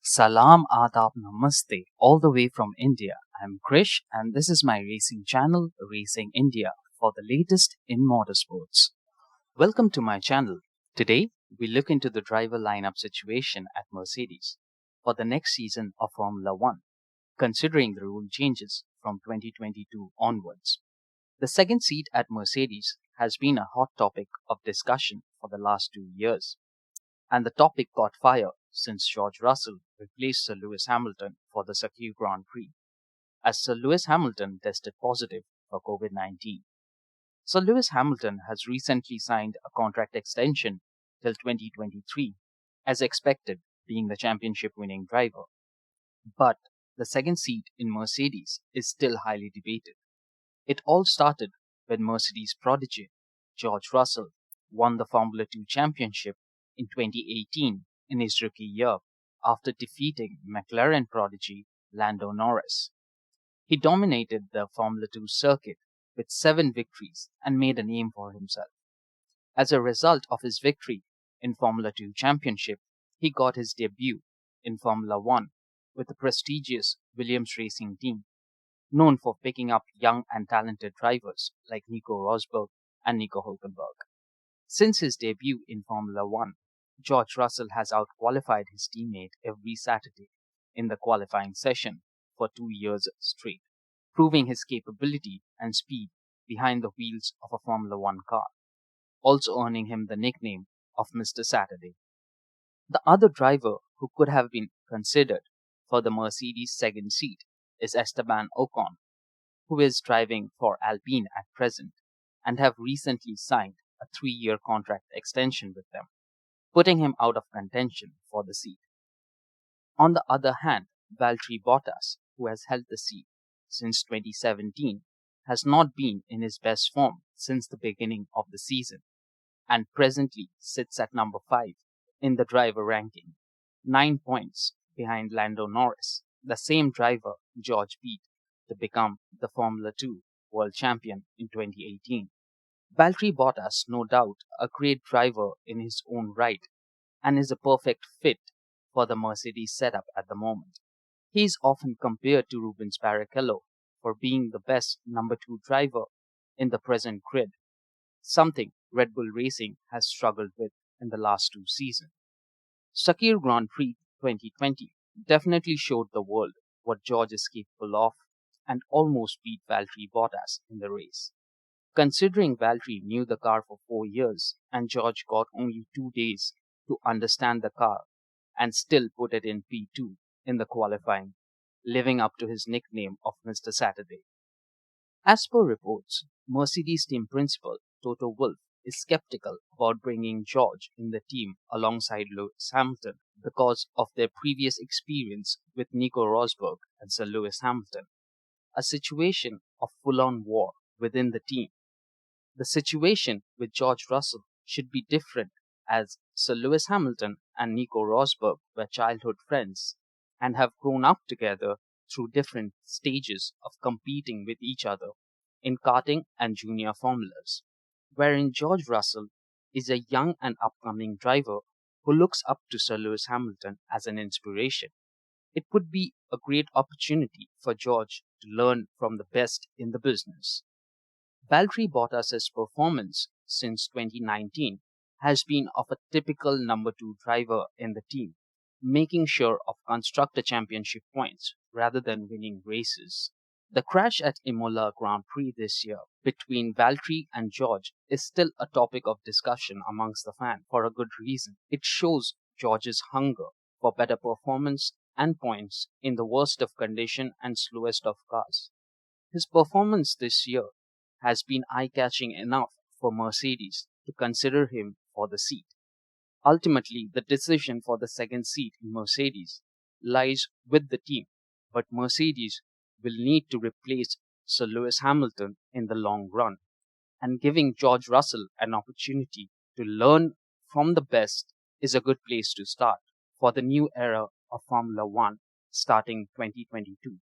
Salam Adab Namaste, all the way from India. I'm Krish and this is my racing channel, Racing India, for the latest in motorsports. Welcome to my channel. Today, we look into the driver lineup situation at Mercedes for the next season of Formula One, considering the rule changes from 2022 onwards. The second seat at Mercedes has been a hot topic of discussion for the last 2 years. And the topic caught fire since George Russell replaced Sir Lewis Hamilton for the Shakir Grand Prix, as Sir Lewis Hamilton tested positive for COVID-19. Sir Lewis Hamilton has recently signed a contract extension till 2023, as expected, being the championship winning driver. But the second seat in Mercedes is still highly debated. It all started when Mercedes prodigy George Russell won the Formula 2 championship in 2018 in his rookie year after defeating McLaren prodigy Lando Norris. He dominated the Formula 2 circuit with 7 victories and made a name for himself. As a result of his victory in Formula 2 championship, he got his debut in Formula 1 with the prestigious Williams racing team, known for picking up young and talented drivers like Nico Rosberg and Nico Hülkenberg. Since his debut in Formula 1, George Russell has outqualified his teammate every Saturday in the qualifying session for 2 years straight, proving his capability and speed behind the wheels of a Formula 1 car, also earning him the nickname of Mr. Saturday. The other driver who could have been considered for the Mercedes second seat is Esteban Ocon, who is driving for Alpine at present and have recently signed a 3-year contract extension with them, putting him out of contention for the seat. On the other hand, Valtteri Bottas, who has held the seat since 2017, has not been in his best form since the beginning of the season and presently sits at number 5 in the driver ranking, 9 points behind Lando Norris, the same driver George beat to become the Formula 2 world champion in 2018. Valtteri Bottas, no doubt, a great driver in his own right and is a perfect fit for the Mercedes setup at the moment. He is often compared to Rubens Barrichello for being the best number 2 driver in the present grid, something Red Bull Racing has struggled with in the last 2 seasons. Shakir Grand Prix 2020 definitely showed the world what George is capable of and almost beat Valtteri Bottas in the race. Considering Valtteri knew the car for 4 years and George got only 2 days to understand the car and still put it in P2 in the qualifying, living up to his nickname of Mr. Saturday. As per reports, Mercedes team principal Toto Wolff is skeptical about bringing George in the team alongside Lewis Hamilton because of their previous experience with Nico Rosberg and Sir Lewis Hamilton, a situation of full-on war within the team. The situation with George Russell should be different as Sir Lewis Hamilton and Nico Rosberg were childhood friends and have grown up together through different stages of competing with each other in karting and junior formulas, wherein George Russell is a young and upcoming driver who looks up to Sir Lewis Hamilton as an inspiration. It would be a great opportunity for George to learn from the best in the business. Valtteri Bottas' performance since 2019 has been of a typical number 2 driver in the team, making sure of constructor championship points rather than winning races. The crash at Imola Grand Prix this year between Valtteri and George is still a topic of discussion amongst the fans for a good reason. It shows George's hunger for better performance and points in the worst of condition and slowest of cars. His performance this year has been eye-catching enough for Mercedes to consider him for the seat. Ultimately, the decision for the second seat in Mercedes lies with the team, but Mercedes will need to replace Sir Lewis Hamilton in the long run, and giving George Russell an opportunity to learn from the best is a good place to start for the new era of Formula One starting 2022.